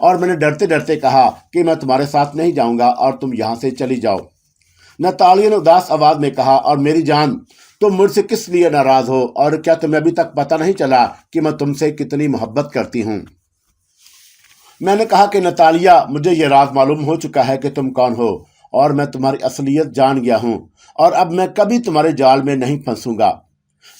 اور میں نے ڈرتے ڈرتے کہا کہ میں تمہارے ساتھ نہیں جاؤں گا اور تم یہاں سے چلی جاؤ۔ نتالیہ نے اداس آواز میں کہا، اور میری جان، تم مجھ سے کس لیے ناراض ہو، اور کیا تمہیں ابھی تک پتہ نہیں چلا کہ میں تم سے کتنی محبت کرتی ہوں؟ میں نے کہا کہ نتالیہ، مجھے یہ راز معلوم ہو چکا ہے کہ تم کون ہو، اور میں تمہاری اصلیت جان گیا ہوں، اور اب میں کبھی تمہارے جال میں نہیں پھنسوں گا۔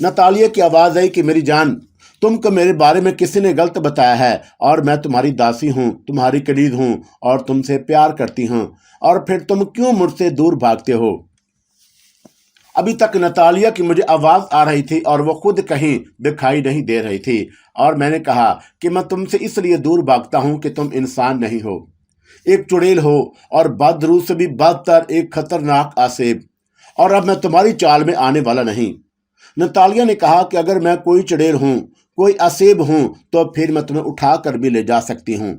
نتالیہ کی آواز آئی کہ میری جان، تم کو میرے بارے میں کسی نے غلط بتایا ہے، اور میں تمہاری داسی ہوں، تمہاری کلید ہوں، اور تم سے پیار کرتی ہوں، اور پھر تم کیوں مجھ سے دور بھاگتے ہو؟ ابھی تک نتالیہ کی مجھے آواز آ رہی تھی اور وہ خود کہیں دکھائی نہیں دے رہی تھی، اور میں نے کہا کہ میں تم سے اس لیے دور بھاگتا ہوں کہ تم انسان نہیں ہو، ایک چڑیل ہو، اور بدروح سے بھی بدتر ایک خطرناک آسیب، اور اب میں تمہاری چال میں آنے والا نہیں۔ نتالیہ نے کہا کہ اگر میں کوئی چڑیل ہوں، کوئی آسیب ہوں، تو پھر میں تمہیں اٹھا کر بھی لے جا سکتی ہوں۔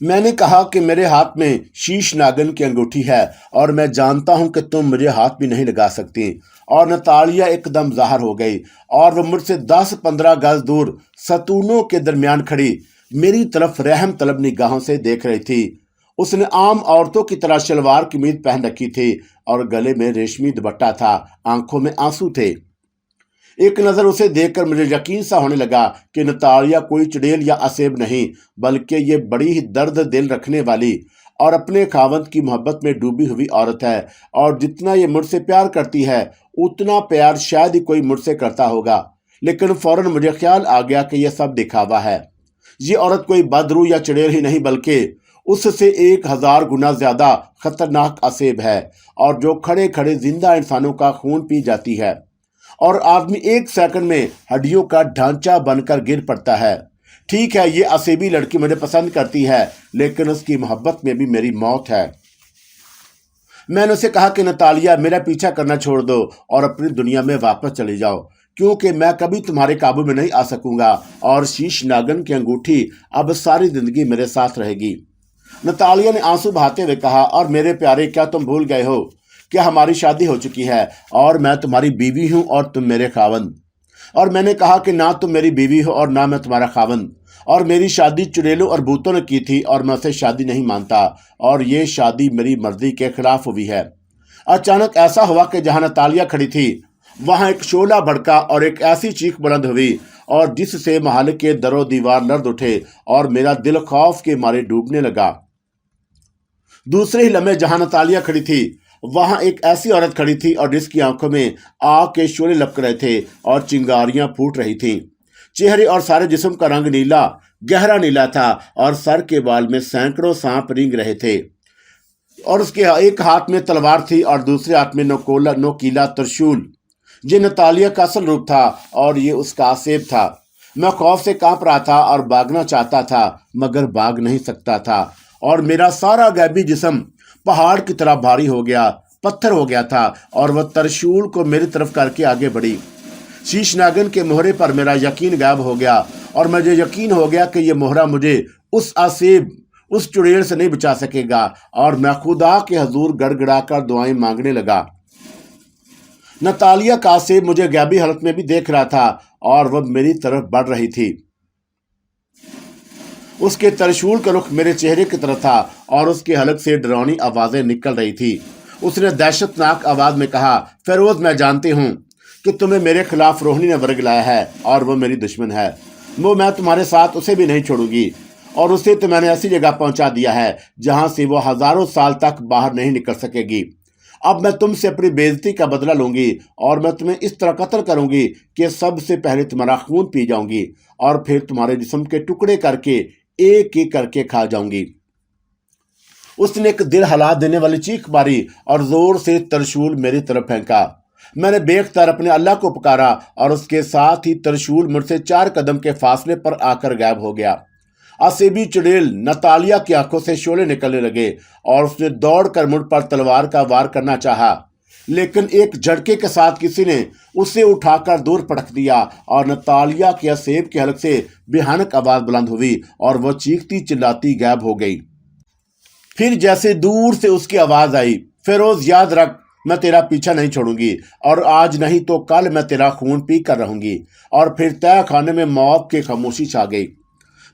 میں نے کہا کہ میرے ہاتھ میں شیش ناگن کی انگوٹھی ہے، اور میں جانتا ہوں کہ تم مجھے ہاتھ بھی نہیں لگا سکتی۔ اور نتالیہ ایک دم ظاہر ہو گئی، اور وہ مجھ سے 10-15 گز دور ستونوں کے درمیان کھڑی میری طرف رحم طلب نگاہوں سے دیکھ رہی تھی۔ اس نے عام عورتوں کی طرح شلوار قمیض پہن رکھی تھی، اور گلے میں ریشمی دوپٹہ تھا، آنکھوں میں آنسو تھے۔ ایک نظر اسے دیکھ کر مجھے یقین سا ہونے لگا کہ نتالیہ کوئی چڑیل یا اسیب نہیں، بلکہ یہ بڑی ہی درد دل رکھنے والی اور اپنے خاوند کی محبت میں ڈوبی ہوئی عورت ہے، اور جتنا یہ مجھ سے پیار کرتی ہے اتنا پیار شاید ہی کوئی مجھ سے کرتا ہوگا۔ لیکن فوراً مجھے خیال آ گیا کہ یہ سب دکھاوا ہے۔ یہ عورت کوئی بدروح یا چڑیل ہی نہیں، بلکہ اس سے 1000 گنا زیادہ خطرناک اسیب ہے، اور جو کھڑے کھڑے زندہ انسانوں کا خون پی جاتی ہے، اور آدمی 1 سیکنڈ میں ہڈیوں کا ڈھانچہ بن کر گر پڑتا ہے۔ ٹھیک ہے، یہ اسیبی لڑکی مجھے پسند کرتی ہے، لیکن اس کی محبت میں بھی میری موت ہے۔ میں نے اسے کہا کہ نتالیہ، میرا پیچھا کرنا چھوڑ دو اور اپنی دنیا میں واپس چلی جاؤ، کیونکہ میں کبھی تمہارے قابو میں نہیں آ سکوں گا، اور شیش ناگن کی انگوٹھی اب ساری زندگی میرے ساتھ رہے گی۔ نتالیہ نے آنسو بہاتے ہوئے کہا، اور میرے پیارے، کیا تم بھول گئے ہو کہ ہماری شادی ہو چکی ہے، اور میں تمہاری بیوی ہوں اور تم میرے خاوند؟ اور میں نے کہا کہ نہ تم میری بیوی ہو اور نہ میں تمہارا خاوند، اور میری شادی چڑیلوں اور بھوتوں نے کی تھی، اور میں اسے شادی نہیں مانتا، اور یہ شادی میری مرضی کے خلاف ہوئی ہے۔ اچانک ایسا ہوا کہ جہاں نتالیہ کھڑی تھی وہاں ایک شعلہ بھڑکا، اور ایک ایسی چیخ بلند ہوئی اور جس سے محل کے در و دیوار لرز اٹھے، اور میرا دل خوف کے مارے ڈوبنے لگا۔ دوسرے ہی لمحے جہاں نتالیہ کھڑی تھی وہاں ایک ایسی عورت کھڑی تھی، اور جس کی آنکھوں میں آگ کے شعلے لپک رہے تھے اور چنگاریاں پھوٹ رہی تھیں۔ چہرے اور سارے جسم کا رنگ نیلا، گہرا نیلا تھا، اور سر کے بال میں سینکڑوں سانپ رینگ رہے تھے، اور اس کے ایک ہاتھ میں تلوار تھی اور دوسرے ہاتھ میں نوکیلا ترشول۔ یہ نتالیہ کا اصل روپ تھا، اور یہ اس کا آسیب تھا۔ میں خوف سے کانپ رہا تھا اور بھاگنا چاہتا تھا، مگر بھاگ نہیں سکتا تھا، اور میرا سارا غیبی جسم پہاڑ کی طرح بھاری ہو گیا، پتھر ہو گیا تھا، اور وہ ترشول کو میری طرف کر کے آگے بڑھی۔ شیش ناگن کے مہرے پر میرا یقین غائب ہو گیا، اور مجھے یقین ہو گیا کہ یہ مہرہ مجھے اس آسیب، اس چڑیل سے نہیں بچا سکے گا، اور میں خدا کے حضور گڑ گڑا کر دعائیں مانگنے لگا۔ نتالیہ کا آسیب مجھے غیبی حالت میں بھی دیکھ رہا تھا، اور وہ میری طرف بڑھ رہی تھی۔ اس کے ترشول کا رخ میرے چہرے کی طرف تھا، اور اس کے حلق سے ڈراؤنی آوازیں نکل رہی تھی۔ اس نے دہشت ناک آواز میں کہا، فیروز، میں جانتی ہوں کہ تمہیں میرے خلاف روہنی نے ورگ لایا ہے، اور وہ میری دشمن ہے۔ میں تمہارے ساتھ اسے بھی نہیں چھوڑوں گی، اور اسے تو میں نے ایسی جگہ پہنچا دیا ہے جہاں سے وہ ہزاروں سال تک باہر نہیں نکل سکے گی۔ اب میں تم سے اپنی بے عزتی کا بدلہ لوں گی، اور میں تمہیں اس طرح قتل کروں گی کہ سب سے پہلے تمہارا خون پی جاؤں گی، اور پھر تمہارے جسم کے ٹکڑے کر کے ایک ایک کر کے کھا جاؤں گی۔ اس نے ایک دل ہلا دینے والی چیخ ماری اور زور سے ترشول میری طرف پھینکا۔ میں نے بے اختیار اپنے اللہ کو پکارا، اور اس کے ساتھ ہی ترشول مجھ سے 4 قدم کے فاصلے پر آ کر غائب ہو گیا۔ آسیبی چڑیل نتالیہ کی آنکھوں سے شعلے نکلنے لگے، اور اس نے دوڑ کر مجھ پر تلوار کا وار کرنا چاہا، لیکن ایک جھٹکے کے ساتھ کسی نے اسے اٹھا کر دور پٹک دیا، اور نتالیہ کے آسیب کے حلق سے بھیانک آواز بلند ہوئی، اور وہ چیختی چلاتی غائب ہو گئی۔ پھر جیسے دور سے اس کی آواز آئی، فیروز، یاد رکھ، میں تیرا پیچھا نہیں چھوڑوں گی، اور آج نہیں تو کل میں تیرا خون پی کر رہوں گی۔ اور پھر تہہ خانے میں موت کی خاموشی چھا گئی۔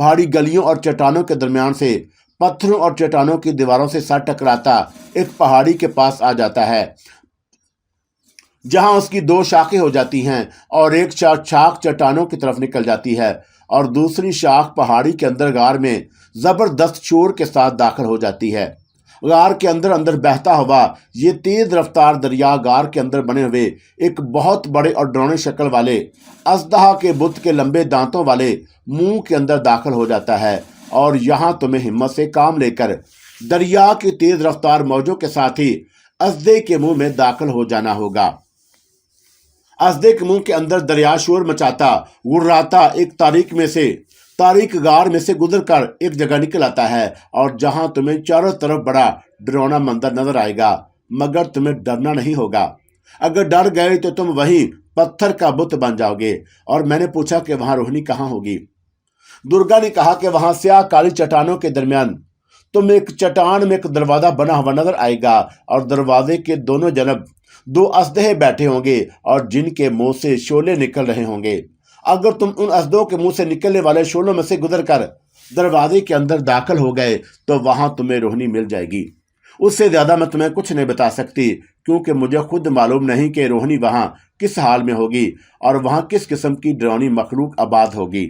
پہاڑی گلیوں اور چٹانوں کے درمیان سے پتھروں اور چٹانوں کی دیواروں سے سر ٹکراتا ایک پہاڑی کے پاس آ جاتا ہے، جہاں اس کی دو شاخیں ہو جاتی ہیں اور ایک شاخ چٹانوں کی طرف نکل جاتی ہے اور دوسری شاخ پہاڑی کے اندر غار میں زبردست شور کے ساتھ داخل ہو جاتی ہے۔ غار کے اندر بہتا ہوا یہ تیز رفتار دریا غار کے اندر بنے ہوئے ایک بہت بڑے اور ڈراؤنے شکل والے اژدہا کے بت کے لمبے دانتوں والے منہ کے اندر داخل ہو جاتا ہے، اور یہاں تمہیں ہمت سے کام لے کر دریا کی تیز رفتار موجوں کے ساتھ ہی اژدے کے منہ میں داخل ہو جانا ہوگا۔ اژدے کے منہ کے اندر دریا شور مچاتا غراتا ایک تاریک غار میں سے گزر کر ایک جگہ نکل آتا ہے، اور جہاں تمہیں چاروں طرف بڑا ڈراؤنا منظر نظر آئے گا، مگر تمہیں ڈرنا نہیں ہوگا۔ اگر ڈر گئے تو تم وہیں پتھر کا بت بن جاؤ گے۔ اور میں نے پوچھا کہ وہاں روہنی کہاں ہوگی؟ درگا نے کہا کہ وہاں سیاہ کالی چٹانوں کے درمیان تم ایک چٹان میں ایک دروازہ بنا ہوا نظر آئے گا، اور دروازے کے دونوں جانب دو اژدہے بیٹھے ہوں گے اور جن کے منہ سے شعلے نکل رہے ہوں گے۔ اگر تم ان اژدوں کے منہ سے نکلنے والے شعلوں میں سے گزر کر دروازے کے اندر داخل ہو گئے تو وہاں تمہیں روہنی مل جائے گی۔ اس سے زیادہ میں تمہیں کچھ نہیں بتا سکتی، کیونکہ مجھے خود معلوم نہیں کہ روہنی وہاں کس حال میں ہوگی اور وہاں کس قسم کی ڈراؤنی مخلوق آباد ہوگی۔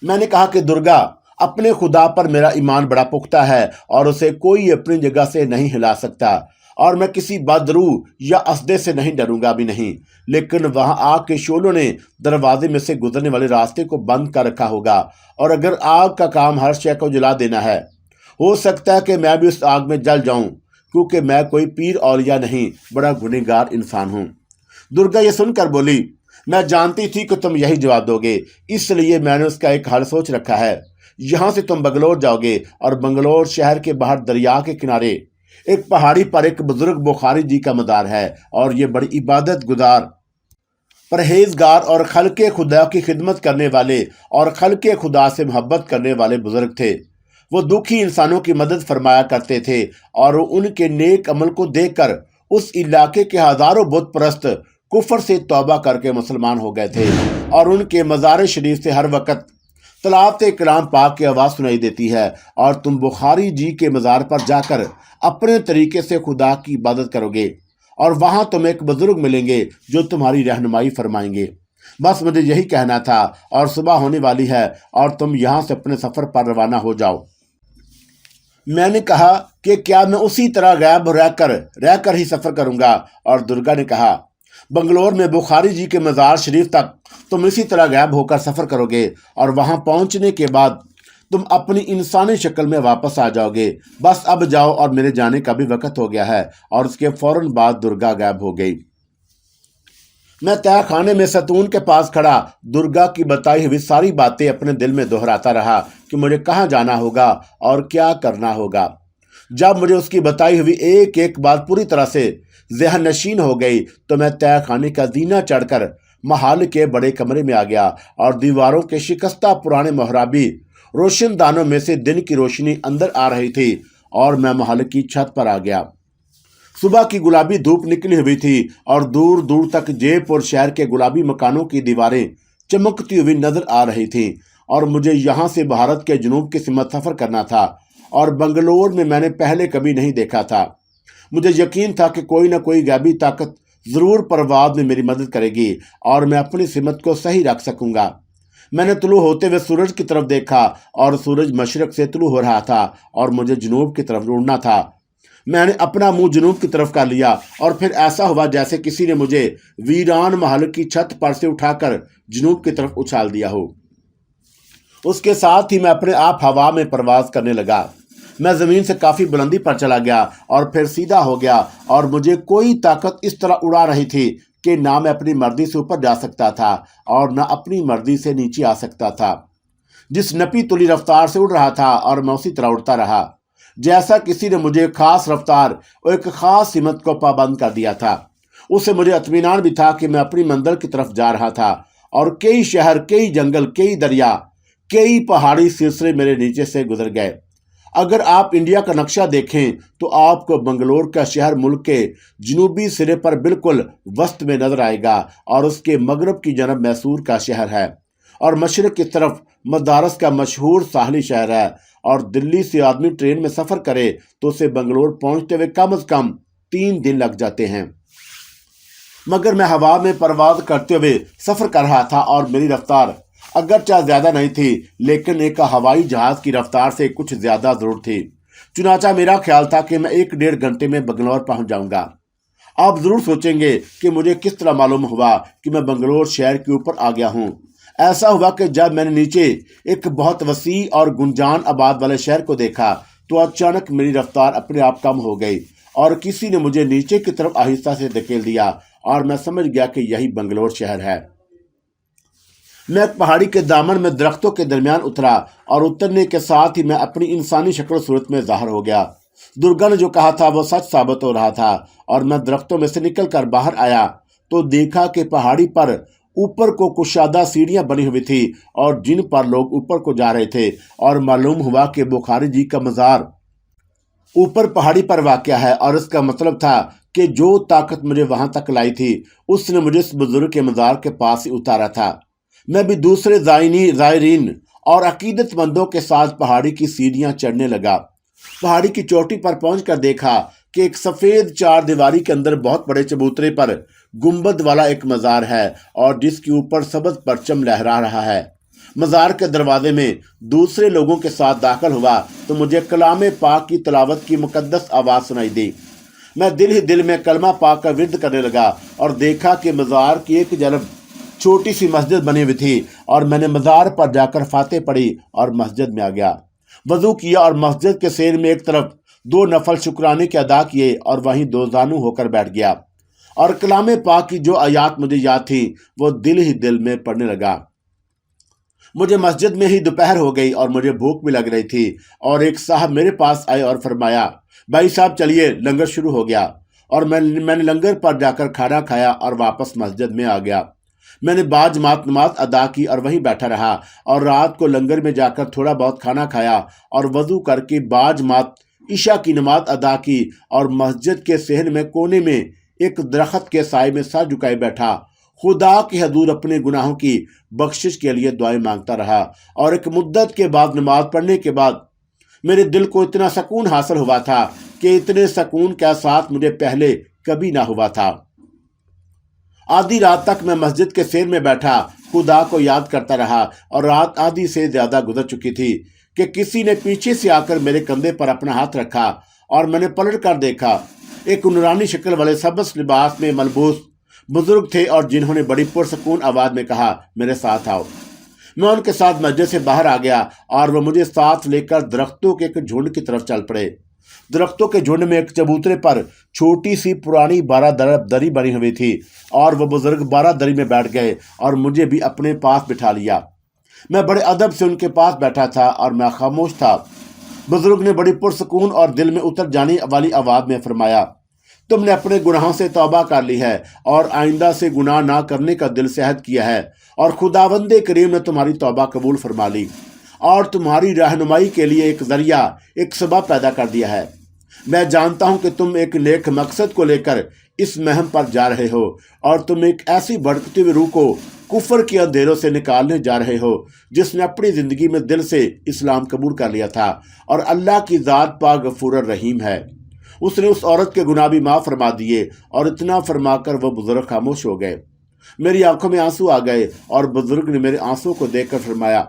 میں نے کہا کہ درگا، اپنے خدا پر میرا ایمان بڑا پختہ ہے اور اسے کوئی اپنی جگہ سے نہیں ہلا سکتا، اور میں کسی بدروح یا اژدے سے نہیں ڈروں گا بھی نہیں، لیکن وہاں آگ کے شعلوں نے دروازے میں سے گزرنے والے راستے کو بند کر رکھا ہوگا، اور اگر آگ کا کام ہر شے کو جلا دینا ہے، ہو سکتا ہے کہ میں بھی اس آگ میں جل جاؤں، کیونکہ میں کوئی پیر اولیاء نہیں، بڑا گنہگار انسان ہوں۔ درگا یہ سن کر بولی، میں جانتی تھی کہ تم یہی جواب دو گے، اس لیے میں نے اس کا ایک حل سوچ رکھا ہے۔ یہاں سے تم بنگلور جاؤ گے، اور بنگلور شہر کے باہر دریا کے کنارے ایک پہاڑی پر ایک بزرگ بخاری جی کا مزار ہے، اور یہ بڑی عبادت گزار، پرہیزگار اور خلق خدا کی خدمت کرنے والے اور خلق خدا سے محبت کرنے والے بزرگ تھے۔ وہ دکھی انسانوں کی مدد فرمایا کرتے تھے، اور ان کے نیک عمل کو دیکھ کر اس علاقے کے ہزاروں بت پرست کفر سے توبہ کر کے مسلمان ہو گئے تھے، اور ان کے مزار شریف سے ہر وقت تلاوت کلام پاک کی آواز سنائی دیتی ہے، اور تم بخاری جی کے مزار پر جا کر اپنے طریقے سے خدا کی عبادت کرو گے، اور وہاں تم ایک بزرگ ملیں گے جو تمہاری رہنمائی فرمائیں گے۔ بس مجھے یہی کہنا تھا، اور صبح ہونے والی ہے اور تم یہاں سے اپنے سفر پر روانہ ہو جاؤ۔ میں نے کہا کہ کیا میں اسی طرح غائب رہ کر ہی سفر کروں گا؟ اور درگا نے کہا، بنگلور میں بخاری جی کے مزار شریف تک تم اسی طرح غائب ہو کر سفر کرو گے، اور وہاں پہنچنے کے بعد تم اپنی انسانی شکل میں واپس آ جاؤ گے۔ بس اب جاؤ، اور میرے جانے کا بھی وقت ہو گیا ہے۔ اور اس کے فوراً بعد درگا غائب ہو گئی۔ میں تہہ خانے میں ستون کے پاس کھڑا درگا کی بتائی ہوئی ساری باتیں اپنے دل میں دہراتا رہا کہ مجھے کہاں جانا ہوگا اور کیا کرنا ہوگا۔ جب مجھے اس کی بتائی ہوئی ایک ایک بات پوری طرح سے ذہن نشین ہو گئی تو میں تہہ خانے کا زینہ چڑھ کر محل کے بڑے کمرے میں آ گیا، اور دیواروں کے شکستہ پرانے محرابی روشن دانوں میں سے دن کی روشنی اندر آ رہی تھی، اور میں محل کی چھت پر آ گیا۔ صبح کی گلابی دھوپ نکلی ہوئی تھی، اور دور دور تک جے پور شہر کے گلابی مکانوں کی دیواریں چمکتی ہوئی نظر آ رہی تھیں، اور مجھے یہاں سے بھارت کے جنوب کی سمت سفر کرنا تھا، اور بنگلور میں نے پہلے کبھی نہیں دیکھا تھا۔ مجھے یقین تھا کہ کوئی نہ کوئی غیبی طاقت ضرور پرواز میں میری مدد کرے گی، اور میں اپنی سمت کو صحیح رکھ سکوں گا۔ میں نے طلوع ہوتے ہوئے سورج کی طرف دیکھا، اور سورج مشرق سے طلوع ہو رہا تھا، اور مجھے جنوب کی طرف اڑنا تھا۔ میں نے اپنا منہ جنوب کی طرف کر لیا، اور پھر ایسا ہوا جیسے کسی نے مجھے ویران محل کی چھت پر سے اٹھا کر جنوب کی طرف اچھال دیا ہو۔ اس کے ساتھ ہی میں اپنے آپ ہوا میں پرواز کرنے لگا۔ میں زمین سے کافی بلندی پر چلا گیا، اور پھر سیدھا ہو گیا، اور مجھے کوئی طاقت اس طرح اڑا رہی تھی کہ نہ میں اپنی مرضی سے اوپر جا سکتا تھا اور نہ اپنی مرضی سے نیچے آ سکتا تھا۔ جس نپی تلی رفتار سے اڑ رہا تھا، اور میں اسی طرح اڑتا رہا جیسا کسی نے مجھے خاص رفتار اور ایک خاص سمت کو پابند کر دیا تھا۔ اس سے مجھے اطمینان بھی تھا کہ میں اپنی منزل کی طرف جا رہا تھا، اور کئی شہر، کئی جنگل، کئی دریا، کئی پہاڑی سلسلے میرے نیچے سے گزر گئے۔ اگر آپ انڈیا کا نقشہ دیکھیں تو آپ کو بنگلور کا شہر ملک کے جنوبی سرے پر بالکل وسط میں نظر آئے گا، اور اس کے مغرب کی جانب میسور کا شہر ہے، اور مشرق کی طرف مدارس کا مشہور ساحلی شہر ہے، اور دلی سے آدمی ٹرین میں سفر کرے تو اسے بنگلور پہنچتے ہوئے کم از کم 3 دن لگ جاتے ہیں۔ مگر میں ہوا میں پرواز کرتے ہوئے سفر کر رہا تھا اور میری رفتار اگرچہ زیادہ نہیں تھی لیکن ایک ہوائی جہاز کی رفتار سے کچھ زیادہ ضرور تھی۔ چنانچہ میرا خیال تھا کہ میں 1-1.5 گھنٹے میں بنگلور پہنچ جاؤں گا۔ آپ ضرور سوچیں گے کہ مجھے کس طرح معلوم ہوا کہ میں بنگلور شہر کے اوپر آ گیا ہوں۔ ایسا ہوا کہ جب میں نے نیچے ایک بہت وسیع اور گنجان آباد والے شہر کو دیکھا تو اچانک میری رفتار اپنے آپ کم ہو گئی اور کسی نے مجھے نیچے کی طرف آہستہ سے دھکیل دیا اور میں سمجھ گیا کہ یہی بنگلور شہر ہے۔ میں ایک پہاڑی کے دامن میں درختوں کے درمیان اترا اور اترنے کے ساتھ ہی میں اپنی انسانی شکل و صورت میں ظاہر ہو گیا۔ درگا نے جو کہا تھا وہ سچ ثابت ہو رہا تھا، اور میں درختوں میں سے نکل کر باہر آیا تو دیکھا کہ پہاڑی پر اوپر کو کشادہ سیڑھیاں بنی ہوئی تھی اور جن پر لوگ اوپر کو جا رہے تھے، اور معلوم ہوا کہ بخاری جی کا مزار اوپر پہاڑی پر واقع ہے، اور اس کا مطلب تھا کہ جو طاقت مجھے وہاں تک لائی تھی اس نے مجھے اس بزرگ کے مزار کے پاس ہی اتارا تھا۔ میں بھی دوسرے زائرین اور عقیدت مندوں کے ساتھ پہاڑی کی سیڑھیاں چڑھنے لگا۔ پہاڑی کی چوٹی پر پہنچ کر دیکھا کہ ایک سفید 4 دیواری کے اندر بہت بڑے چبوترے پر گنبد والا ایک مزار ہے اور جس کے اوپر سبز پرچم لہرا رہا ہے۔ مزار کے دروازے میں دوسرے لوگوں کے ساتھ داخل ہوا تو مجھے کلام پاک کی تلاوت کی مقدس آواز سنائی دی۔ میں دل ہی دل میں کلمہ پاک کا ورد کرنے لگا اور دیکھا کہ مزار کی ایک جانب چھوٹی سی مسجد بنی ہوئی تھی، اور میں نے مزار پر جا کر فاتح پڑھی اور مسجد میں آ گیا، وضو کیا اور مسجد کے سیر میں ایک طرف 2 نفل شکرانے کے ادا کیے اور وہیں 2 زانو ہو کر بیٹھ گیا، اور کلام پاک کی جو آیات مجھے یاد تھی وہ دل ہی دل میں پڑھنے لگا۔ مجھے مسجد میں ہی دوپہر ہو گئی اور مجھے بھوک بھی لگ رہی تھی، اور ایک صاحب میرے پاس آئے اور فرمایا، بھائی صاحب چلیے لنگر شروع ہو گیا، اور میں نے لنگر پر جا کر کھانا کھایا اور واپس مسجد میں آ گیا۔ میں نے باجماعت نماز ادا کی اور وہیں بیٹھا رہا، اور رات کو لنگر میں جا کر تھوڑا بہت کھانا کھایا اور وضو کر کے باجماعت عشاء کی نماز ادا کی، اور مسجد کے صحن میں کونے میں ایک درخت کے سائے میں سر جھکائے بیٹھا خدا کی حضور اپنے گناہوں کی بخشش کے لیے دعائیں مانگتا رہا۔ اور ایک مدت کے بعد نماز پڑھنے کے بعد میرے دل کو اتنا سکون حاصل ہوا تھا کہ اتنے سکون کا احساس مجھے پہلے کبھی نہ ہوا تھا۔ آدھی رات تک میں مسجد کے سیر میں بیٹھا خدا کو یاد کرتا رہا، اور رات آدھی سے زیادہ گزر چکی تھی کہ کسی نے پیچھے سے آ کر میرے کندھے پر اپنا ہاتھ رکھا، اور میں نے پلٹ کر دیکھا۔ ایک نورانی شکل والے سبز لباس میں ملبوس بزرگ تھے، اور جنہوں نے بڑی پرسکون آواز میں کہا، میرے ساتھ آؤ۔ میں ان کے ساتھ مسجد سے باہر آ گیا اور وہ مجھے ساتھ لے کر درختوں کے ایک جھنڈ کی طرف چل پڑے۔ درختوں کے جھنڈ میں ایک چبوترے پر چھوٹی سی پرانی 12 دری بنی ہوئی تھی، اور وہ بزرگ 12 دری میں بیٹھ گئے اور مجھے بھی اپنے پاس بٹھا لیا۔ میں بڑے ادب سے ان کے پاس بیٹھا تھا اور میں خاموش تھا۔ بزرگ نے بڑی پرسکون اور دل میں اتر جانے والی آواز میں فرمایا، تم نے اپنے گناہوں سے توبہ کر لی ہے اور آئندہ سے گناہ نہ کرنے کا دل سے عہد کیا ہے، اور خداوند کریم نے تمہاری توبہ قبول فرما لی اور تمہاری رہنمائی کے لیے ایک ذریعہ، ایک سبب پیدا کر دیا ہے۔ میں جانتا ہوں کہ تم ایک نیک مقصد کو لے کر اس مہم پر جا رہے ہو، اور تم ایک ایسی بھڑکتی ہوئی روح کو کفر کے اندھیروں سے نکالنے جا رہے ہو جس نے اپنی زندگی میں دل سے اسلام قبول کر لیا تھا، اور اللہ کی ذات پاک غفور الرحیم ہے۔ اس نے اس عورت کے گناہ بھی معاف فرما دیے، اور اتنا فرما کر وہ بزرگ خاموش ہو گئے۔ میری آنکھوں میں آنسو آ گئے، اور بزرگ نے میرے آنسو کو دیکھ کر فرمایا،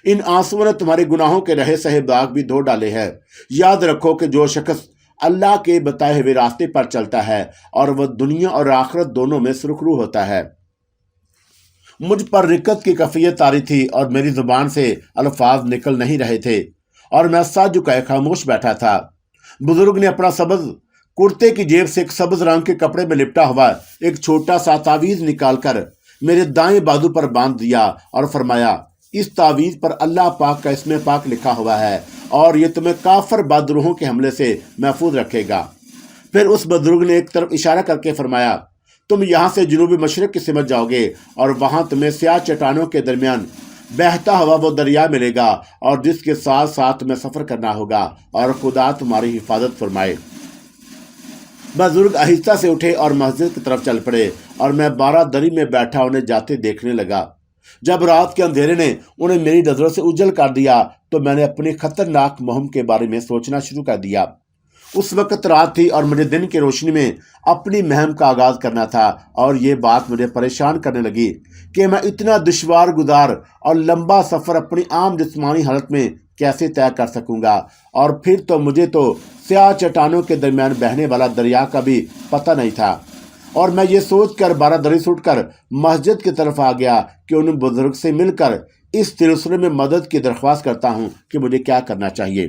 ان آنسوؤں نے تمہارے گناہوں کے رہے سہے داغ بھی دھو ڈالے ہیں۔ یاد رکھو کہ جو شخص اللہ کے بتائے ہوئے راستے پر چلتا ہے اور وہ دنیا اور آخرت دونوں میں سرخرو ہوتا ہے۔ مجھ پر رکت کی کیفیت طاری تھی اور میری زبان سے الفاظ نکل نہیں رہے تھے، اور میں سر جھکائے خاموش بیٹھا تھا۔ بزرگ نے اپنا سبز کرتے کی جیب سے ایک سبز رنگ کے کپڑے میں لپٹا ہوا ایک چھوٹا سا تعویذ نکال کر میرے دائیں بازو پر باندھ دیا اور فرمایا، اس تعویذ پر اللہ پاک کا اسم پاک لکھا ہوا ہے، اور یہ تمہیں کافر بد روحوں کے حملے سے محفوظ رکھے گا۔ پھر اس بزرگ نے ایک طرف اشارہ کر کے فرمایا، تم یہاں سے جنوبی مشرق کی سمت جاؤ گے، اور وہاں تمہیں سیاہ چٹانوں کے درمیان بہتا ہوا وہ دریا ملے گا، اور جس کے ساتھ ساتھ تمہیں سفر کرنا ہوگا، اور خدا تمہاری حفاظت فرمائے۔ بزرگ آہستہ سے اٹھے اور مسجد کی طرف چل پڑے، اور میں 12 دری میں بیٹھا انہیں جاتے دیکھنے لگا۔ جب رات کے اندھیرے نے انہیں میری نظروں سے اجل کر دیا تو میں نے اپنی خطرناک مہم کے بارے میں سوچنا شروع کر دیا۔ اس وقت رات تھی اور مجھے دن کی روشنی میں اپنی مہم کا آغاز کرنا تھا، اور یہ بات مجھے پریشان کرنے لگی کہ میں اتنا دشوار گزار اور لمبا سفر اپنی عام جسمانی حالت میں کیسے طے کر سکوں گا، اور پھر تو مجھے تو سیاہ چٹانوں کے درمیان بہنے والا دریا کا بھی پتہ نہیں تھا۔ اور میں یہ سوچ کر بارہ سے اٹھ کر مسجد کی طرف آ گیا کہ ان بزرگ سے مل کر اس سلسلے میں مدد کی درخواست کرتا ہوں کہ مجھے کیا کرنا چاہیے۔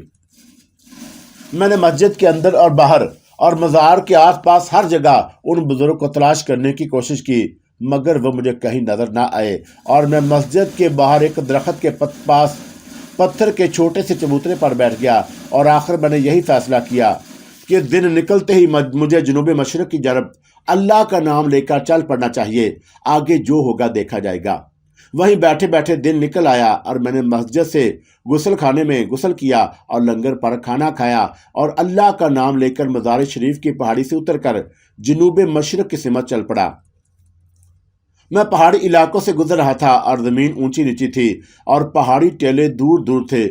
میں نے مسجد کے اندر اور باہر اور مزار کے آس پاس ہر جگہ ان بزرگ کو تلاش کرنے کی کوشش کی، مگر وہ مجھے کہیں نظر نہ آئے، اور میں مسجد کے باہر ایک درخت کے پاس پتھر کے چھوٹے سے چبوترے پر بیٹھ گیا، اور آخر میں نے یہی فیصلہ کیا کہ دن نکلتے ہی مجھے جنوب مشرق کی جانب اللہ کا نام لے کر چل پڑنا چاہیے، آگے جو ہوگا دیکھا جائے گا۔ وہیں بیٹھے بیٹھے دن نکل آیا، اور میں نے مسجد سے غسل خانے میں غسل کیا اور لنگر پر کھانا کھایا، اور اللہ کا نام لے کر مزار شریف کی پہاڑی سے اتر کر جنوب مشرق کی سمت چل پڑا۔ میں پہاڑی علاقوں سے گزر رہا تھا، اور زمین اونچی نیچی تھی اور پہاڑی ٹیلے دور دور تھے۔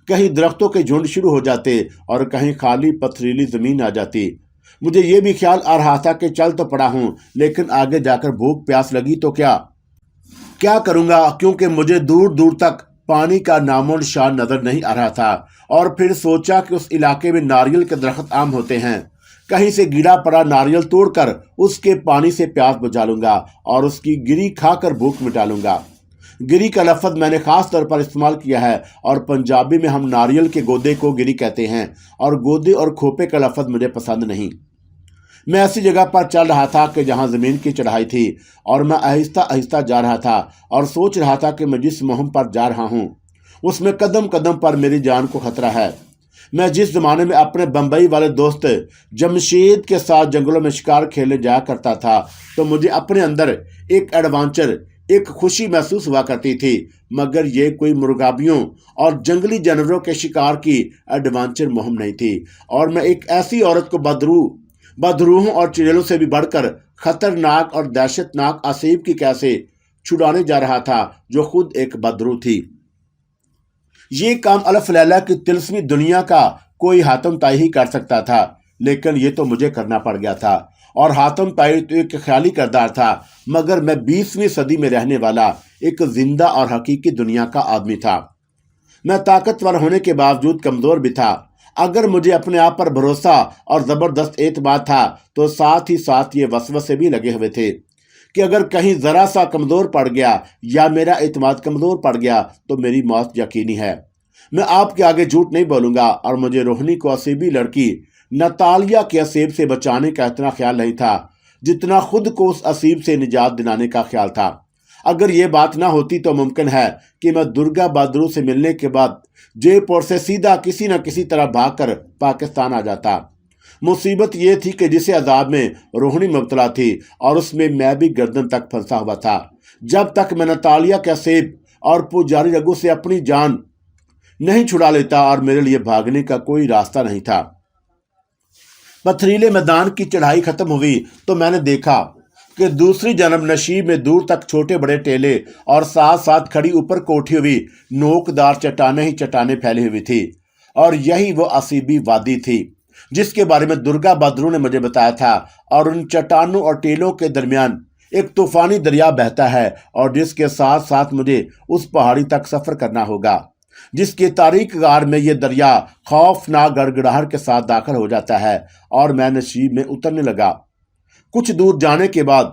کہیں درختوں کے جھنڈ شروع ہو جاتے اور کہیں خالی پتھریلی زمین آ جاتی۔ مجھے یہ بھی خیال آ رہا تھا کہ چل تو پڑا ہوں، لیکن آگے جا کر بھوک پیاس لگی تو کیا کروں گا، کیونکہ مجھے دور دور تک پانی کا نام و نشان نظر نہیں آ رہا تھا۔ اور پھر سوچا کہ اس علاقے میں ناریل کے درخت عام ہوتے ہیں، کہیں سے گرا پڑا ناریل توڑ کر اس کے پانی سے پیاس بجھا لوں گا اور اس کی گری کھا کر بھوک مٹا لوں گا۔ گری کا لفظ میں نے خاص طور پر استعمال کیا ہے، اور پنجابی میں ہم ناریل کے گودے کو گری کہتے ہیں، اور گودے اور کھوپے کا لفظ مجھے پسند نہیں۔ میں ایسی جگہ پر چل رہا تھا کہ جہاں زمین کی چڑھائی تھی، اور میں آہستہ آہستہ جا رہا تھا اور سوچ رہا تھا کہ میں جس مہم پر جا رہا ہوں اس میں قدم قدم پر میری جان کو خطرہ ہے۔ میں جس زمانے میں اپنے بمبئی والے دوست جمشید کے ساتھ جنگلوں میں شکار کھیلنے جایا کرتا تھا، تو مجھے اپنے اندر ایک ایڈونچر، ایک خوشی محسوس ہوا کرتی تھی، مگر یہ کوئی مرغابیوں اور جنگلی جانوروں کے شکار کی ایڈونچر مہم نہیں تھی، اور میں ایک ایسی عورت کو بدروحوں اور چڑیلوں سے بھی بڑھ کر خطرناک اور دہشت ناک آسیب کی کیسے چھڑانے جا رہا تھا، جو خود ایک بدروح تھی۔ یہ کام الف لیلہ کی طلسمی دنیا کا کوئی حاتم طائی ہی کر سکتا تھا، لیکن یہ تو مجھے کرنا پڑ گیا تھا، اور حاتم طائی تو ایک خیالی کردار تھا، مگر میں 20ویں صدی میں رہنے والا ایک زندہ اور حقیقی دنیا کا آدمی تھا۔ میں طاقتور ہونے کے باوجود کمزور بھی تھا۔ اگر مجھے اپنے آپ پر بھروسہ اور زبردست اعتماد تھا تو ساتھ ہی ساتھ یہ وسوسے بھی لگے ہوئے تھے کہ اگر کہیں ذرا سا کمزور پڑ گیا یا میرا اعتماد کمزور پڑ گیا تو میری موت یقینی ہے۔ میں آپ کے آگے جھوٹ نہیں بولوں گا، اور مجھے روہنی کو اسیبی لڑکی نتالیہ کے اسیب سے بچانے کا اتنا خیال نہیں تھا جتنا خود کو اس اسیب سے نجات دلانے کا خیال تھا۔ اگر یہ بات نہ ہوتی تو ممکن ہے کہ میں درگا بہادر سے ملنے کے بعد جے پور سے سیدھا کسی نہ کسی طرح بھاگ کر پاکستان آ جاتا۔ مصیبت یہ تھی کہ جسے عذاب میں روہنی مبتلا تھی، اور اس میں بھی گردن تک پھنسا ہوا تھا۔ جب تک میں نتالیہ کے اسیب اور پجاری رگو سے اپنی جان نہیں چھڑا لیتا، اور میرے لیے بھاگنے کا کوئی راستہ نہیں تھا۔ پتھریلے میدان کی چڑھائی ختم ہوئی تو میں نے دیکھا کہ دوسری جانب نشیب میں دور تک چھوٹے بڑے ٹیلے اور ساتھ ساتھ کھڑی اوپر کوٹھی ہوئی نوکدار چٹانیں ہی چٹانیں پھیلی ہوئی تھی، اور یہی وہ اسیبی وادی تھی جس کے بارے میں درگا بہادر نے مجھے بتایا تھا۔ اور ان چٹانوں اور ٹیلوں کے درمیان ایک طوفانی دریا بہتا ہے، اور جس کے ساتھ ساتھ مجھے اس پہاڑی تک سفر کرنا ہوگا جس کی تاریک غار میں یہ دریا خوفناک گڑگڑاہٹ کے ساتھ داخل ہو جاتا ہے، اور میں نشیب میں اترنے لگا۔ کچھ دور جانے کے بعد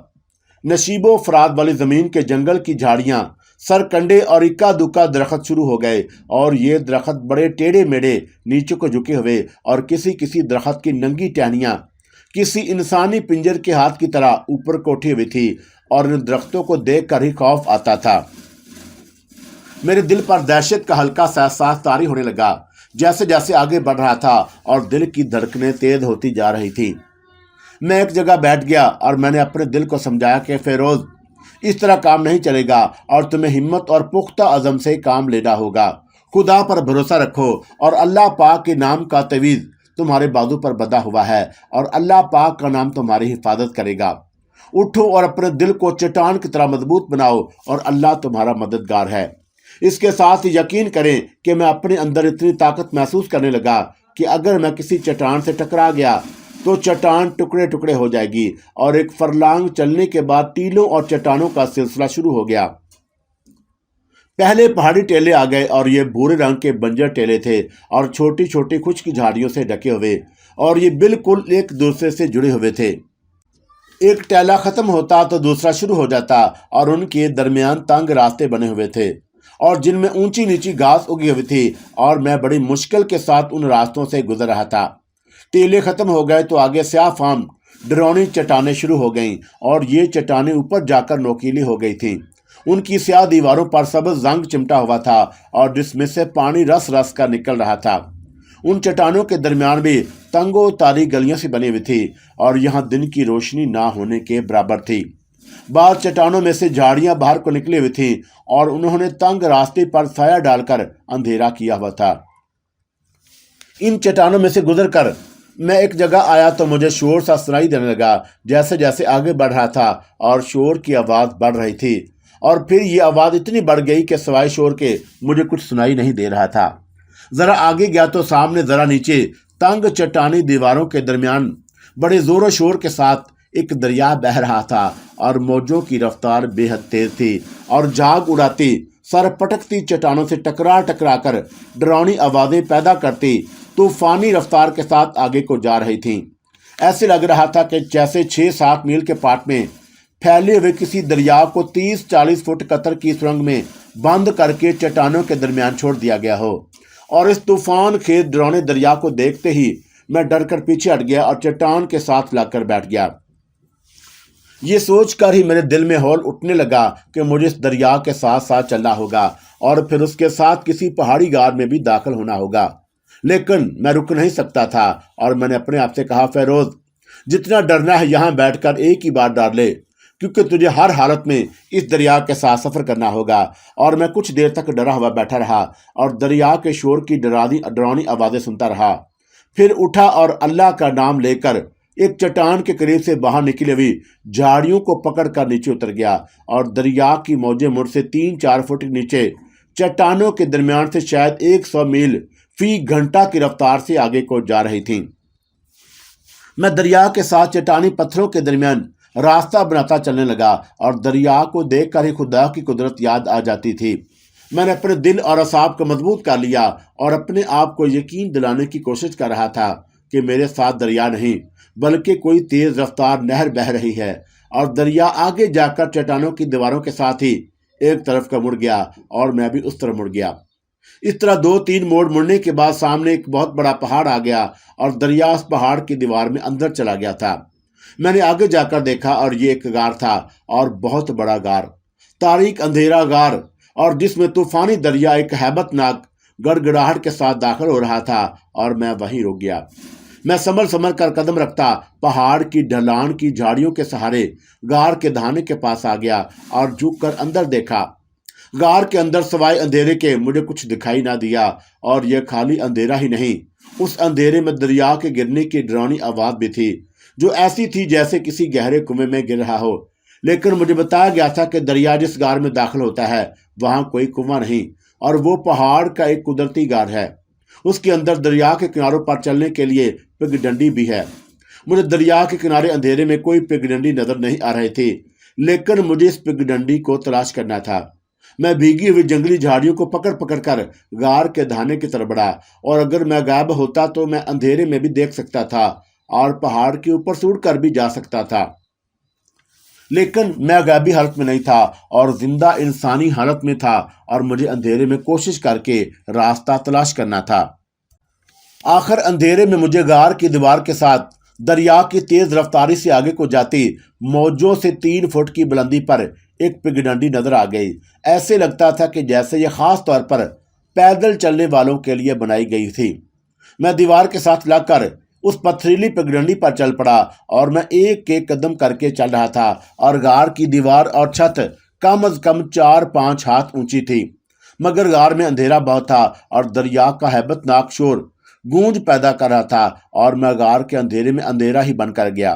نشیب و فرات والی زمین کے جنگل کی جھاڑیاں، سرکنڈے اور اکا دکا درخت شروع ہو گئے، اور یہ درخت بڑے ٹیڑھے میڑے نیچے کو جھکے ہوئے، اور کسی درخت کی ننگی ٹہنیاں کسی انسانی پنجر کے ہاتھ کی طرح اوپر کو اٹھی ہوئی تھی، اور ان درختوں کو دیکھ کر ہی خوف آتا تھا۔ میرے دل پر دہشت کا ہلکا سا احساس طاری ہونے لگا جیسے جیسے آگے بڑھ رہا تھا، اور دل کی دھڑکنیں تیز ہوتی جا رہی تھی۔ میں ایک جگہ بیٹھ گیا اور میں نے اپنے دل کو سمجھایا کہ فیروز، اس طرح کام نہیں چلے گا، اور تمہیں ہمت اور پختہ عزم سے کام لینا ہوگا۔ خدا پر بھروسہ رکھو، اور اللہ پاک کے نام کا تعویذ تمہارے بازو پر بندھا ہوا ہے، اور اللہ پاک کا نام تمہاری حفاظت کرے گا۔ اٹھو اور اپنے دل کو چٹان کی طرح مضبوط بناؤ اور اللہ تمہارا مددگار ہے۔ اس کے ساتھ ہی یقین کریں کہ میں اپنے اندر اتنی طاقت محسوس کرنے لگا کہ اگر میں کسی چٹان سے ٹکرا گیا تو چٹان ٹکڑے ٹکڑے ہو جائے گی، اور ایک فرلانگ چلنے کے بعد ٹیلوں اور چٹانوں کا سلسلہ شروع ہو گیا۔ پہلے پہاڑی ٹیلے آ گئے اور یہ بھورے رنگ کے بنجر ٹیلے تھے اور چھوٹی چھوٹی خشک جھاڑیوں سے ڈھکے ہوئے، اور یہ بالکل ایک دوسرے سے جڑے ہوئے تھے۔ ایک ٹیلا ختم ہوتا تو دوسرا شروع ہو جاتا، اور ان کے درمیان تنگ راستے بنے ہوئے تھے اور جن میں اونچی نیچی گھاس اگی ہوئی تھی، اور میں بڑی مشکل کے ساتھ ان راستوں سے گزر رہا تھا۔ ٹیلے ختم ہو گئے تو آگے سیاہ فام ڈرونی چٹانیں شروع ہو گئیں، اور یہ چٹانیں اوپر جا کر نوکیلی ہو گئی تھیں۔ ان کی سیاہ دیواروں پر سبز زنگ چمٹا ہوا تھا اور جس میں سے پانی رس رس کا نکل رہا تھا۔ ان چٹانوں کے درمیان بھی تنگو تاری گلیاں سی بنی ہوئی تھی، اور یہاں دن کی روشنی نہ ہونے کے برابر تھی۔ بعض چٹانوں میں سے جھاڑیاں باہر کو نکلی ہوئی تھیں، اور انہوں نے تنگ راستے پر سایہ ڈال کر اندھیرا کیا ہوا تھا۔ ان چٹانوں میں سے گزر کر میں ایک جگہ آیا تو مجھے شور سا سنائی دینے لگا۔ جیسے جیسے آگے بڑھ رہا تھا اور شور کی آواز بڑھ رہی تھی، اور پھر یہ آواز اتنی بڑھ گئی کہ سوائے شور کے مجھے کچھ سنائی نہیں دے رہا تھا۔ ذرا آگے گیا تو سامنے ذرا نیچے تنگ چٹانی دیواروں کے درمیان بڑے زور و شور کے ساتھ ایک دریا بہہ رہا تھا، اور موجوں کی رفتار بے حد تیز تھی اور جھاگ اڑاتی، سر پٹکتی چٹانوں سے ٹکرا ٹکرا کر ڈراؤنی آوازیں پیدا کرتی طوفانی رفتار کے ساتھ آگے کو جا رہی تھیں۔ ایسے لگ رہا تھا کہ جیسے 6-7 میل کے پاٹ میں پھیلے ہوئے کسی دریا کو 30-40 فٹ قطر کی سرنگ میں بند کر کے چٹانوں کے درمیان چھوڑ دیا گیا ہو۔ اور اس طوفان خیز ڈراؤنے دریا کو دیکھتے ہی میں ڈر کر پیچھے ہٹ گیا اور چٹان کے ساتھ لگ کر بیٹھ گیا۔ یہ سوچ کر ہی میرے دل میں ہول اٹھنے لگا کہ مجھے اس دریا کے ساتھ ساتھ چلنا ہوگا اور پھر اس کے ساتھ کسی پہاڑی غار میں بھی داخل ہونا ہوگا۔ لیکن میں رک نہیں سکتا تھا، اور میں نے اپنے آپ سے کہا، فیروز، جتنا ڈرنا ہے یہاں بیٹھ کر ایک ہی بار ڈر لے، کیونکہ تجھے ہر حالت میں اس دریا کے ساتھ سفر کرنا ہوگا۔ اور میں کچھ دیر تک ڈرا ہوا بیٹھا رہا اور دریا کے شور کی ڈراؤنی آوازیں سنتا رہا۔ پھر اٹھا اور اللہ کا نام لے کر ایک چٹان کے قریب سے باہر نکلی ہوئی جھاڑیوں کو پکڑ کر نیچے اتر گیا، اور دریا کی موجیں مجھ سے 3-4 فٹ نیچے چٹانوں کے درمیان سے شاید 100 میل فی گھنٹہ کی رفتار سے آگے کو جا رہی تھیں۔ میں دریا کے ساتھ چٹانی پتھروں کے درمیان راستہ بناتا چلنے لگا، اور دریا کو دیکھ کر ہی خدا کی قدرت یاد آ جاتی تھی۔ میں نے اپنے دل اور اعصاب کو مضبوط کر لیا اور اپنے آپ کو یقین دلانے کی کوشش کر رہا تھا کہ میرے ساتھ دریا نہیں بلکہ کوئی تیز رفتار نہر بہہ رہی ہے، اور دریا آگے جا کر چٹانوں کی دیواروں کے ساتھ ہی ایک طرف کا مڑ گیا اور میں بھی اس طرف مڑ گیا۔ اس طرح 2-3 موڑ مڑنے کے بعد سامنے ایک بہت بڑا پہاڑ آ گیا، اور دریا اس پہاڑ کی دیوار میں اندر چلا گیا تھا۔ میں نے آگے جا کر دیکھا اور یہ ایک غار تھا، اور بہت بڑا غار، تاریک اندھیرا غار، اور جس میں طوفانی دریا ایک ہیبت ناک گڑگڑاہٹ کے ساتھ داخل ہو رہا تھا، اور میں وہیں رک گیا۔ میں سنبھل کر قدم رکھتا پہاڑ کی ڈھلان کی جھاڑیوں کے سہارے غار کے دہانے کے پاس آ گیا اور جھک کر اندر دیکھا۔ غار کے اندر سوائے اندھیرے کے مجھے کچھ دکھائی نہ دیا، اور یہ خالی اندھیرا ہی نہیں، اس اندھیرے میں دریا کے گرنے کی ڈراؤنی آواز بھی تھی، جو ایسی تھی جیسے کسی گہرے کنویں میں گر رہا ہو۔ لیکن مجھے بتایا گیا تھا کہ دریا جس غار میں داخل ہوتا ہے وہاں کوئی کنواں نہیں، اور وہ پہاڑ کا ایک قدرتی غار ہے۔ اس کے اندر دریا کے کناروں پر چلنے کے لیے پگ ڈنڈی بھی ہے۔ مجھے دریا کے کنارے اندھیرے میں کوئی پگ ڈنڈی نظر نہیں آ رہی تھی، لیکن مجھے اس پگ ڈنڈی کو تلاش کرنا تھا۔ میں بھیگی ہوئی جنگلی جھاڑیوں کو پکڑ پکڑ کر غار کے دہانے کی طرف بڑھا، اور اگر میں غائب ہوتا تو میں اندھیرے میں بھی دیکھ سکتا تھا اور پہاڑ کے اوپر سے اڑ کر بھی جا سکتا تھا۔ لیکن میں غائبی حالت میں نہیں تھا اور زندہ انسانی حالت میں تھا، اور مجھے اندھیرے میں کوشش کر کے راستہ تلاش کرنا تھا۔ آخر اندھیرے میں مجھے غار کی دیوار کے ساتھ دریا کی تیز رفتاری سے آگے کو جاتی موجوں سے 3 فٹ کی بلندی پر ایک پگ ڈنڈی نظر آ گئی۔ ایسے لگتا تھا کہ جیسے یہ خاص طور پر پیدل چلنے والوں کے لیے بنائی گئی تھی۔ میں دیوار کے ساتھ لگ کر اس پتھریلی پگ ڈنڈی پر چل پڑا، اور میں ایک ایک قدم کر کے چل رہا تھا، اور غار کی دیوار اور چھت کم از کم 4-5 ہاتھ اونچی تھی، مگر غار میں اندھیرا بہت تھا اور دریا کا ہیبت ناک شور گونج پیدا کر رہا تھا، اور میں غار کے اندھیرے میں اندھیرا ہی بن کر گیا۔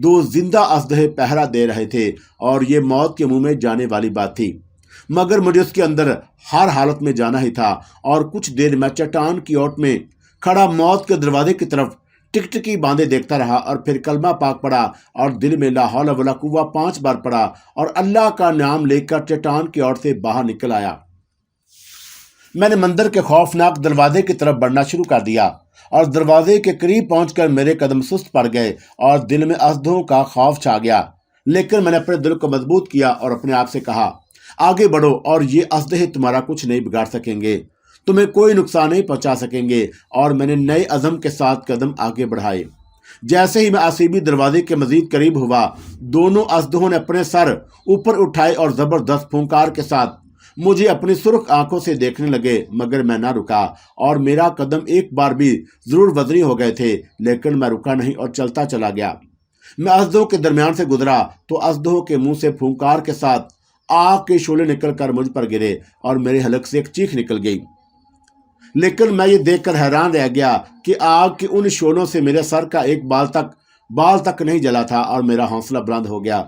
دو زندہ اژدہے پہرا دے رہے تھے اور یہ موت کے منہ میں جانے والی بات تھی، مگر مجھے اس کے اندر ہر حالت میں جانا ہی تھا۔ اور کچھ دیر میں چٹان کی اوٹ میں کھڑا موت کے دروازے کی طرف ٹکٹکی باندھے دیکھتا رہا، اور پھر کلمہ پاک پڑھا اور دل میں لا حول ولا قوہ 5 بار پڑھا اور اللہ کا نام لے کر چٹان کی اوٹ سے باہر نکل آیا۔ میں نے مندر کے خوفناک دروازے کی طرف بڑھنا شروع کر دیا، اور دروازے کے قریب پہنچ کر میرے قدم سست پڑ گئے اور دل میں اژدہوں کا خوف چھا گیا۔ لیکن میں نے اپنے دل کو مضبوط کیا اور اپنے آپ سے کہا، آگے بڑھو اور یہ اژدہے تمہارا کچھ نہیں بگاڑ سکیں گے، تمہیں کوئی نقصان نہیں پہنچا سکیں گے۔ اور میں نے نئے عزم کے ساتھ قدم آگے بڑھائے۔ جیسے ہی میں آسیبی دروازے کے مزید قریب ہوا، دونوں اژدہوں نے اپنے سر اوپر اٹھائے اور زبردست پھونکار کے ساتھ مجھے اپنی سرخ آنکھوں سے دیکھنے لگے، مگر میں نہ رکا، اور میرا قدم ایک بار بھی ضرور وزنی ہو گئے تھے، لیکن میں رکا نہیں اور چلتا چلا گیا۔ میں اژدہوں کے درمیان سے گزرا تو اژدہوں کے منہ سے پھونکار کے ساتھ آگ کے شعلے نکل کر مجھ پر گرے اور میرے حلق سے ایک چیخ نکل گئی۔ لیکن میں یہ دیکھ کر حیران رہ گیا کہ آگ کے ان شعلوں سے میرے سر کا ایک بال تک نہیں جلا تھا، اور میرا حوصلہ بلند ہو گیا۔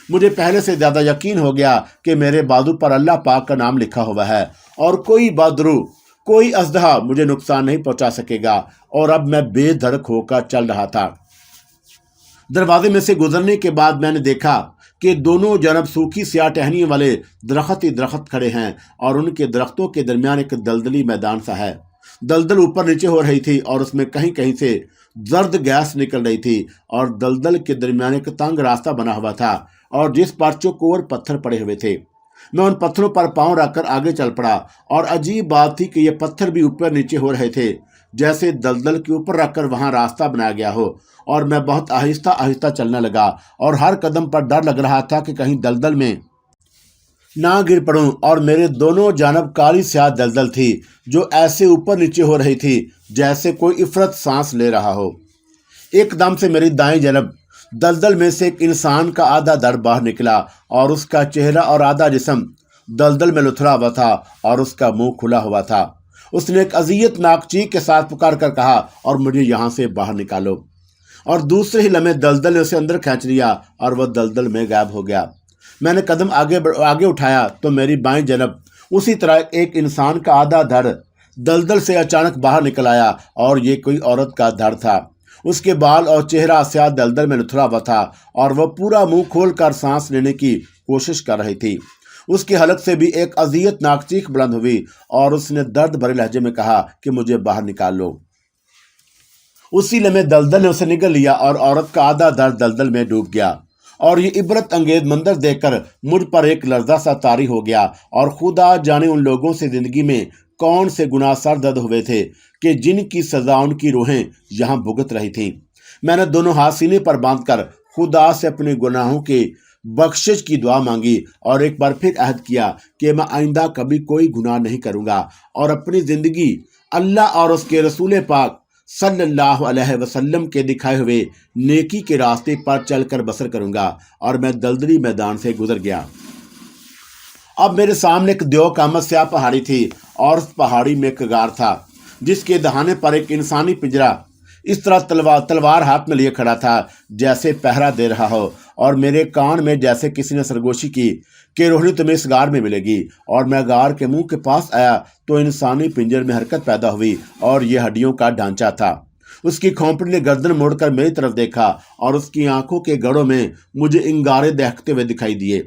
مجھے پہلے سے زیادہ یقین ہو گیا کہ میرے بازو پر اللہ پاک کا نام لکھا ہوا ہے، اور کوئی بادرو، کوئی اژدہا مجھے نقصان نہیں پہنچا سکے گا۔ اور اب میں بے دھڑک ہو کر چل رہا تھا۔ دروازے میں سے گزرنے کے بعد میں نے دیکھا کہ دونوں جانب سوکھی سیاہ ٹہنیوں والے درخت ہی درخت کھڑے ہیں، اور ان کے درختوں کے درمیان ایک دلدلی میدان سا ہے۔ دلدل اوپر نیچے ہو رہی تھی، اور اس میں کہیں کہیں سے زرد گیس نکل رہی تھی، اور دلدل کے درمیان ایک تنگ راستہ بنا ہوا تھا، اور جس پر چوکور پتھر پڑے ہوئے تھے۔ میں ان پتھروں پر پاؤں رکھ کر آگے چل پڑا، اور عجیب بات تھی کہ یہ پتھر بھی اوپر نیچے ہو رہے تھے، جیسے دلدل کے اوپر رکھ کر وہاں راستہ بنایا گیا ہو۔ اور میں بہت آہستہ آہستہ چلنے لگا، اور ہر قدم پر ڈر لگ رہا تھا کہ کہیں دلدل میں نہ گر پڑوں۔ اور میرے دونوں جانب کالی سیاہ دلدل تھی، جو ایسے اوپر نیچے ہو رہی تھی جیسے کوئی عفرت سانس لے رہا ہو۔ ایک دم سے میری دائیں جانب دلدل میں سے ایک انسان کا آدھا دڑ باہر نکلا، اور اس کا چہرہ اور آدھا جسم دلدل میں لتھڑا ہوا تھا، اور اس کا منہ کھلا ہوا تھا۔ اس نے ایک اذیت ناک چیخ کے ساتھ پکار کر کہا، اور مجھے یہاں سے باہر نکالو۔ اور دوسرے ہی لمحے دلدل نے اسے اندر کھینچ لیا، اور وہ دلدل میں غائب ہو گیا۔ میں نے قدم آگے اٹھایا تو میری بائیں جانب اسی طرح ایک انسان کا آدھا دھڑ دلدل سے اچانک باہر نکل آیا، اور یہ کوئی عورت کا دھڑ تھا۔ اس کے بال اور چہرہ سیاہ دلدل میں لتھڑا ہوا تھا، اور وہ پورا منہ کھول کر سانس لینے کی کوشش کر رہی تھی۔ اس کے حلق سے بھی ایک اذیت ناک چیخ بلند ہوئی، اور اس نے درد بھرے لہجے میں کہا کہ مجھے باہر نکال لو۔ اسی لمحے دلدل نے اسے نگل لیا، اور عورت کا آدھا دھڑ دلدل میں ڈوب گیا۔ اور یہ عبرت انگیز منظر دیکھ کر مجھ پر ایک لرزہ سا طاری ہو گیا، اور خدا جانے ان لوگوں سے زندگی میں کون سے گناہ سرزد ہوئے تھے کہ جن کی سزا ان کی روحیں یہاں بھگت رہی تھیں۔ میں نے دونوں ہاتھ سینے پر باندھ کر خدا سے اپنے گناہوں کے بخشش کی دعا مانگی، اور ایک بار پھر عہد کیا کہ میں آئندہ کبھی کوئی گناہ نہیں کروں گا، اور اپنی زندگی اللہ اور اس کے رسول پاک صلی اللہ علیہ وسلم کے دکھائے ہوئے نیکی کے راستے پر چل کر بسر کروں گا۔ اور میں دلدلی میدان سے گزر گیا۔ اب میرے سامنے ایک دیو قامت سیاہ پہاڑی تھی، اور اس پہاڑی میں ایک غار تھا جس کے دہانے پر ایک انسانی پنجرا اس طرح تلوار ہاتھ میں لیے کھڑا تھا جیسے پہرا دے رہا ہو، اور میرے کان میں جیسے کسی نے سرگوشی کی کہ روحنی تمہیں اس غار میں ملے گی۔ اور میں غار کے منہ کے پاس آیا تو انسانی پنجر میں حرکت پیدا ہوئی، اور یہ ہڈیوں کا ڈھانچہ تھا۔ اس کی کھوپڑی نے گردن موڑ کر میری طرف دیکھا، اور اس کی آنکھوں کے گڑوں میں مجھے انگارے دہکتے ہوئے دکھائی دیے۔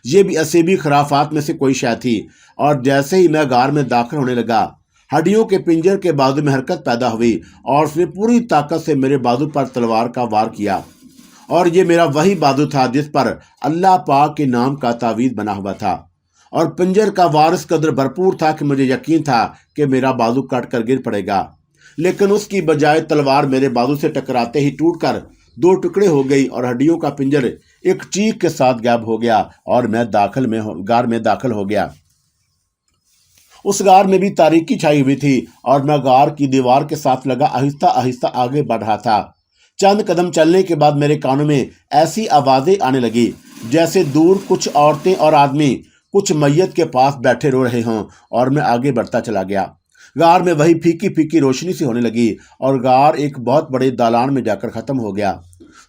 یہ بھی اسیبی خرافات میں سے کوئی شے تھی۔ اور جیسے ہی میں غار میں داخل ہونے لگا، ہڈیوں کے پنجر کے بازو میں حرکت پیدا ہوئی، اور اس نے پوری طاقت سے میرے بازو پر تلوار کا وار کیا۔ اور یہ میرا وہی بازو تھا جس پر اللہ پاک کے نام کا تعویذ بنا ہوا تھا، اور پنجر کا وار اس قدر بھرپور تھا کہ مجھے یقین تھا کہ میرا بازو کٹ کر گر پڑے گا۔ لیکن اس کی بجائے تلوار میرے بازو سے ٹکراتے ہی ٹوٹ کر 2 ٹکڑے ہو گئی، اور ہڈیوں کا پنجر ایک چیخ کے ساتھ غائب ہو گیا، اور میں غار میں داخل ہو گیا۔ اس غار میں بھی تاریکی چھائی ہوئی تھی، اور میں غار کی دیوار کے ساتھ لگا آہستہ آہستہ آگے بڑھ رہا تھا۔ چند قدم چلنے کے بعد میرے کانوں میں ایسی آوازیں آنے لگی جیسے دور کچھ عورتیں اور آدمی کچھ میت کے پاس بیٹھے رو رہے ہوں، اور میں آگے بڑھتا چلا گیا۔ غار میں وہی پھیکی پھیکی روشنی سی ہونے لگی، اور غار ایک بہت بڑے دالان میں جا کر ختم ہو گیا۔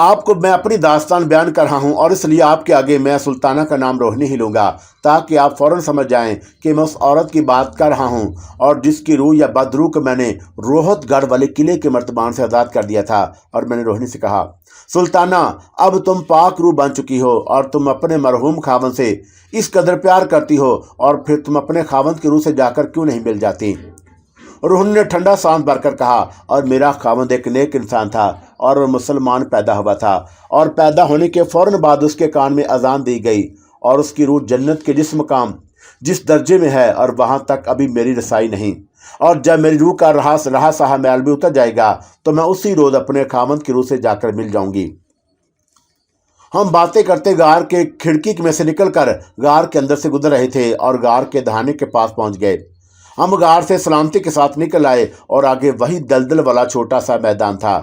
آپ کو میں اپنی داستان بیان کر رہا ہوں اور اس لیے آپ کے آگے میں سلطانہ کا نام روہنی ہی لوں گا تاکہ آپ فوراً سمجھ جائیں کہ میں اس عورت کی بات کر رہا ہوں اور جس کی روح یا بدروح کو میں نے روہت گڑھ والے قلعے کے مرتبان سے آزاد کر دیا تھا۔ اور میں نے روہنی سے کہا، سلطانہ، اب تم پاک روح بن چکی ہو اور تم اپنے مرحوم خاوند سے اس قدر پیار کرتی ہو، اور پھر تم اپنے خاوند کی روح سے جا کر کیوں نہیں مل جاتی؟ روہنی نے ٹھنڈا سانس بھر کر کہا، اور میرا خاوند ایک نیک انسان تھا اور وہ مسلمان پیدا ہوا تھا، اور پیدا ہونے کے فوراً بعد اس کے کان میں اذان دی گئی، اور اس کی روح جنت کے جس مقام جس درجے میں ہے اور وہاں تک ابھی میری رسائی نہیں، اور جب میری روح کا رہا سہا میل بھی اتر جائے گا تو میں اسی روز اپنے خاوند کی روح سے جا کر مل جاؤں گی۔ ہم باتیں کرتے غار کے کھڑکی میں سے نکل کر غار کے اندر سے گزر رہے تھے اور غار کے دہانے کے پاس پہنچ گئے۔ ہم غار سے سلامتی کے ساتھ نکل آئے اور آگے وہی دلدل والا چھوٹا سا میدان تھا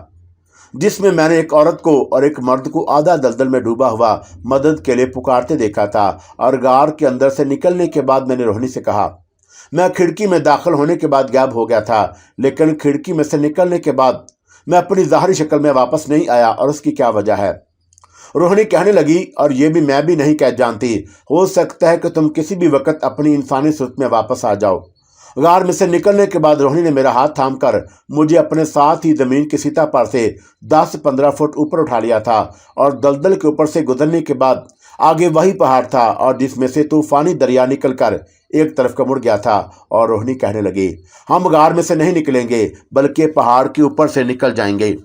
جس میں میں نے ایک عورت کو اور ایک مرد کو آدھا دلدل میں ڈوبا ہوا مدد کے لیے پکارتے دیکھا تھا۔ اور غار کے اندر سے نکلنے کے بعد میں نے روہنی سے کہا، میں کھڑکی میں داخل ہونے کے بعد غائب ہو گیا تھا، لیکن کھڑکی میں سے نکلنے کے بعد میں اپنی ظاہری شکل میں واپس نہیں آیا، اور اس کی کیا وجہ ہے؟ روہنی کہنے لگی، اور یہ بھی میں بھی نہیں کہہ جانتی، ہو سکتا ہے کہ تم کسی بھی وقت اپنی انسانی صورت میں واپس آ جاؤ۔ غار میں سے نکلنے کے بعد روہنی نے میرا ہاتھ تھام کر مجھے اپنے ساتھ ہی زمین کی سطح پر سے 10-15 فٹ اوپر اٹھا لیا تھا، اور دلدل کے اوپر سے گزرنے کے بعد آگے وہی پہاڑ تھا اور جس میں سے طوفانی دریا نکل کر ایک طرف کا مڑ گیا تھا۔ اور روہنی کہنے لگی، ہم غار میں سے نہیں نکلیں گے بلکہ پہاڑ کے اوپر سے نکل جائیں گے۔